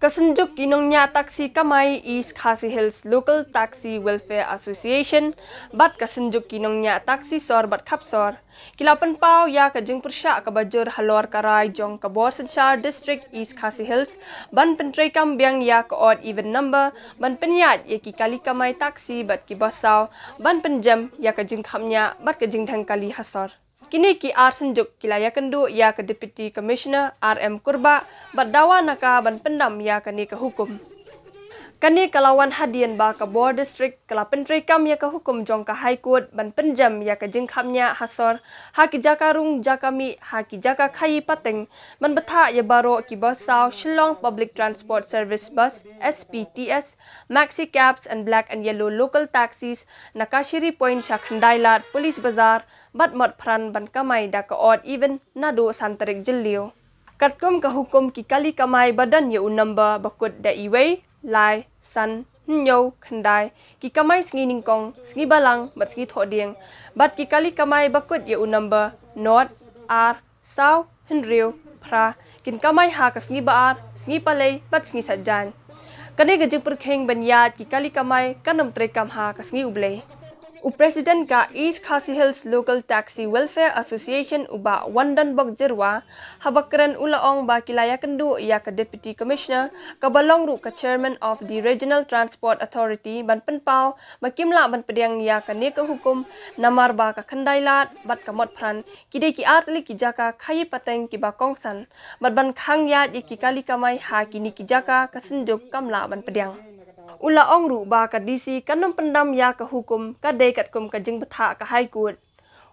Kasenjuk ginongnya taksi kamai East Khasi Hills Local Taxi Welfare Association bat kasenjuk ginongnya taksi sor bat kapsor. Kilapan pau ya kajeng persyak kabajur halor karai jong kabor Senshar District East Khasi Hills ban pentrai kambiang ya ke odd even number ban penyat ya ki kali kamai taksi bat ki basau ban penjam ya kajeng kamnya bat kajeng thang kali hasor. Kini ki ar senjuk kilaya kendu ya ke Deputy Commissioner RM Kurba berdawa naka ban pendam ya kani ke hukum. Kani kalawan hadian ba ke Bor District kala pentri kam ya ke hukum jong ke High Court ban penjam ya ke jengkamnya hasor haki jaka rung jakami haki jaka khayi pateng ban betha ya baro ki basau Shillong Public Transport Service Bus SPTS Maxi Cabs and Black and Yellow Local Taxis nakashiri point sya Khandailat Police Bazar bat mot pran ban kamai da ke odd even nado santarik jelio. Katkom ke hukum ki kali kamai badan ya number bakut da iway lai san nyo khandai ki kamai sngi ningkong sngi balang bat sngi thodieng bat ki kali kamai bakut ya number not ar sau henrio pra kin kamai ha ka sngi baar sngi palei bat sngi sajan kane gajeng perkheng banyat ki kali kamai kanom trekam ha ka sngi ublei. Presiden ka East Khasi Hills Local Taxi Welfare Association uba Wandan Bog Jerwa habakran ulaong ba kilaya kendu ya ka Deputy Commissioner kabalong ru ka Chairman of the Regional Transport Authority ban penpau makimla ban pediang ya ka ne ka hukum namar ba ka Khandailat bat ka mot pran kide ki artli ki jaka khayi pateng ki ba kongsan bat ban khang ya ki kali kamai ha kini ki jaka ka senjuk kamla ban pediang. Ula ong ru ba ka DC kanom pendam ya ka hukum ka de kat kum ka jeng betha ka High Court.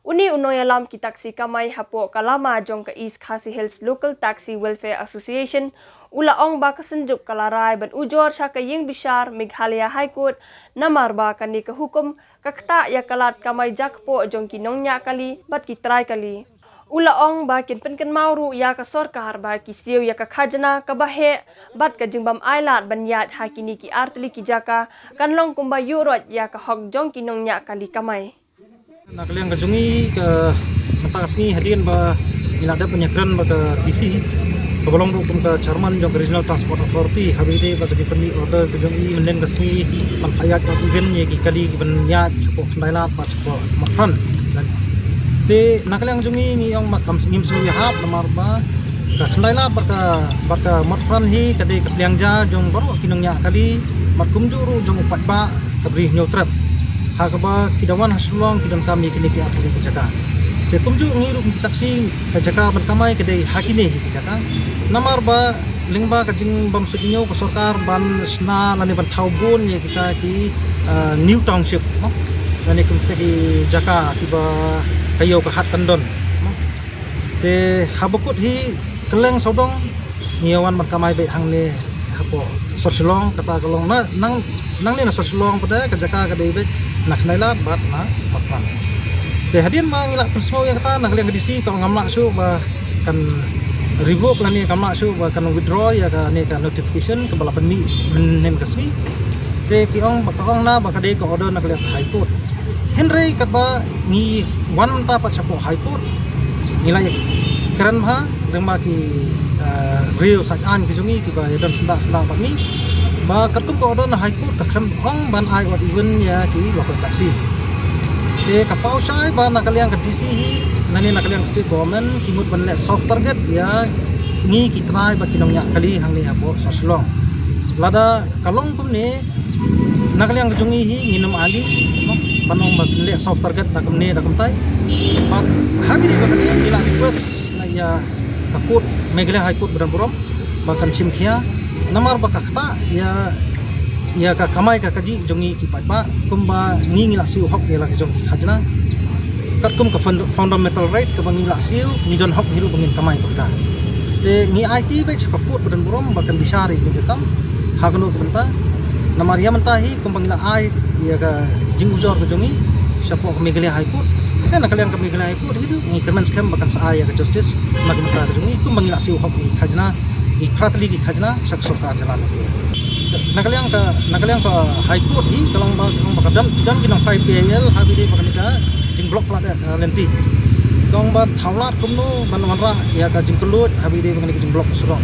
Uni unoy alam ki taksi kamai hapo kalama jong ka East Khasi Hills Local Taxi Welfare Association ula ong ba ka senjuk kalarai ban ujor sya ka yeng bishar Meghalaya High Court namar ba ka ni ka hukum kakta ya kalat kamai jakpo jong ki nongnya kali bat ki try kali. Ula ong ba kin penken mauru ya ka sorkar ba ki siu ya ka khajna ka bahe bat ka jingbam ailat banyat hakini ki artli ki jaka kan long kumba yurot ya ka hok jong ki nongnya kali kamai. Nak liang kajungi ke mata asni hadian ba ilada penyekran ba ke DC kebolong hukum ke Chairman jong Regional Transport Authority habide ba segi pendi order kajungi menden kasni man khayat ba event ye ki kali banyat sepok Khandailat ba sepok matran te nakaliang jungi ni yang makam ngim su ya hap namar ba ka Khandailat barka matran hi kade kapliang ja jong baru kinongnya kali makum juru jong upat ba kabri nyotrap ha ka ba kidawan hasulong kidan kami kini ki atli ki jaka te kumju ngiru ki taksi ka jaka berkamai kade hakine ki jaka namar ba lingba ka jing bam sudinyo ka sarkar ban sna lani ban thaubun ye kita ki New Township no lani kum kita ki jaka kiba kayo ka hat kandon te habakut hi keleng sodong niawan berkamai be hangne hapo sosilong kata kalong na nang ni na sosilong pada ka jaka ka debe nak Khandailat bat na matran te hadian ma ngila persno yang kata nak liang DC ka ngamla su ba kan revoke la ni kamla su ba kan withdraw ya ka ni ka notification ke bala penmi nem kasni te ki ong ba ong na ba ka de ka order nak liang High Court Henry katba ni wan ta pa chapo High Court nilai keren ha dengma ki real sajan ki jungi ki ba dan senda ba ni ba katum ko order na High Court ka kram ong ban ai wat even ya ki local taxi te kapau sai ba nakaliang ka DC hi nani nakaliang state government kimut ban soft target ya ni ki try ba kinongnya kali hang ni hapo soslong lada kalong kum ni nakaliang jungi hi nginum ali no panong bagle soft target na kumne da kumtai pat habi di bakani ila request na ya kakut Meghalaya High Court beran burom bahkan simkhia namar bakakta ya ka kamai ka kaji jongi ki patba kumba ngila siu hok ya la jong khajna katkum ka fundamental right ka bangila siu ni don hok hiru bangin kamai bakta te ni IT be chakaput beran burom bahkan bisari ni kam hagno kumta namar ya mentahi kumbangila ai ya ka jing ujor ka jongi siapa ka Meghalaya High Court kan nakaliang ka Meghalaya High Court hidu ngi kerman skam bakan sa aya ka justice magmata ka jongi kumbangila siu hok ni khajna i pratli ki khajna sak sarkar jalan nakaliang ka High Court hi kalong ba dan kinang 5 PAL habide bakan ka jing block plat lenti kong ba thaulat kumno ban manra ya ka jing kelut habide bakan ka jing block surong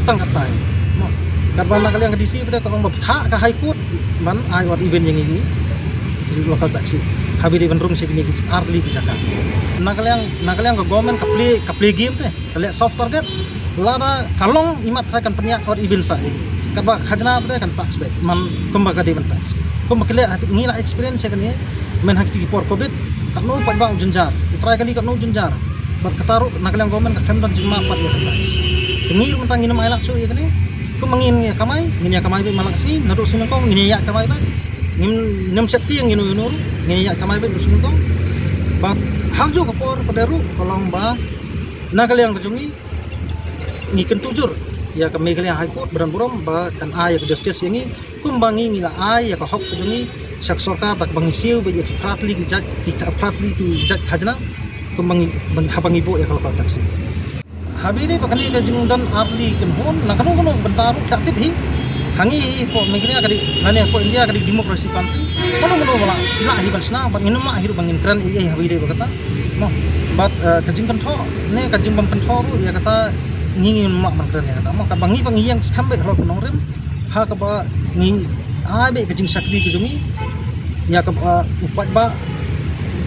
tangkatai no Karena nak kalian ke DC pada tolong berhak ke High Court man ai wat event yang ini di lokal taksi. Habis di Bandung sini arli ke Jakarta. Nak kalian ke government ke play game teh. Kalian soft target. Lada kalong imat kan penyak wat event sa ini. Karena khajna pada kan tax back man kumbaga di tax. Kumbaga kalian hati ngila experience kan ni men hak di por covid kan no padbang junjar. Try kali kan no junjar. Berketaruh nak kalian government ke Kremdan cuma 4 ya tax. Ngir mentang ini mai laksu ya kan ni. Kumangin ya kamai, ngin ya kamai be malak si, naru sinong kong ngin ya kamai ba. Ngin nem septi yang ngin ngin ya kamai be sinong kong. Ba hangjo ko por padaru kolong ba nakal yang kejungi ngiken tujur ya kami kalian High Court beran buram ba kan ay ke justice yang ini kumbangi ngila ay ya ka hok kejungi sak sorka bak bangisiu be pratli ki judge ki pratli ki judge khajna kumbangi habangi bo ya kalau taksi. Habis ni pakali ke jengdan arli kan hon nak kanu bentar aktif hi hangi po mengkini akadi nani po India akadi demokrasi country kanu wala ila hi balsna bang inu ma hiru bangin kran ai habis ni bakata no bat kajing kan tho ne kajing bam kan tho ya kata ngingin mak kran ya kata mak bangi bangi yang skambe ro nong rem ha ka ba ngi abe kajing sakri ke jungi ya ka upat ba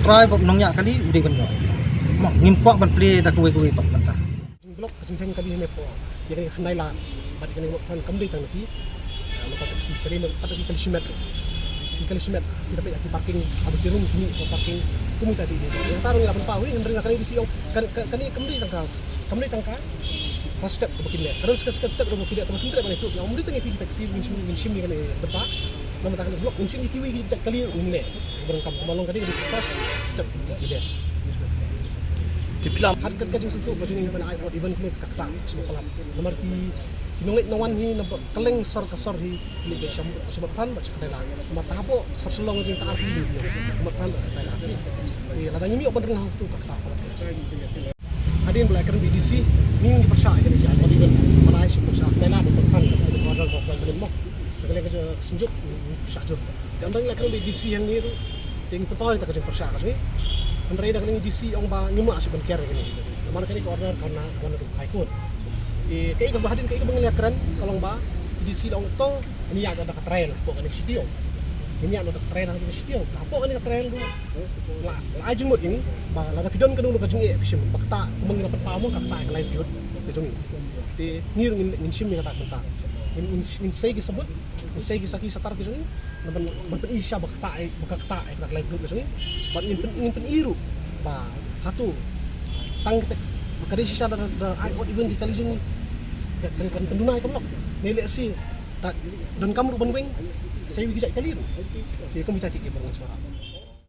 try bab nongnya kali udah kan mak ngimpak ban play dak kuwe pak bentar blok kejengteng kali ini po jadi khnai la bat kini kan kembali tang ki mata taksi kali ni pada kali simet kita pergi parking abu tirung kini parking kumu tadi ni yang tarung la pau ni ndring kali di siong kan kembali tangka first step ke bikin dia terus ke step ke bikin dia teman kita mana tu yang umri tengah pergi taksi minsim ni kan depan nama tak blok minsim kiwi jak kali ni berangkam kemalong kali di first step bikin dia di film harkat kajing susu baju ni mana ai event kini kakta semua kolam nomor ki kinongit nawan hi nampak keleng sor kasor hi ni be sebab pan baca kadala nomor tahapo sor selong jing ta arti ni nomor pan kadala di ladang ini open renang tu kakta adin boleh kerana BDC ni dipercaya kan dia kalau event mana ai semua sah kadala nomor pan untuk order kau boleh mo kadala kerja senjuk sajur dan bang kerana BDC yang ni tu tinggi perpau tak kerja percaya kan ni Andai dah kena DC orang bang nyuma asyik berkira ni. Mana kini order karena mana tu High Court. Di kaya kebahagiaan kaya kebangan keren kalau bang DC orang tong ini ada trial, pokok ni setiap. Ini ada trial yang setiap. Apa ni trial tu? Lah ajeng mut ini, bang ada video kan dulu kajeng episode. Bakta kebangan dapat pamu kakta yang live video kajeng ini. Di ngir ngin sim ni kata kata. In saya disebut, in saya kisah satar kajeng ini. Ban isya bakta kata live group ni ban ingin peniru ba hatu tang teks makade sisa da ai out event di kali sini kan pendunai kamlok nele si dan kamu ban weng saya wigi jak kali ru dia kami tak kiki bangun suara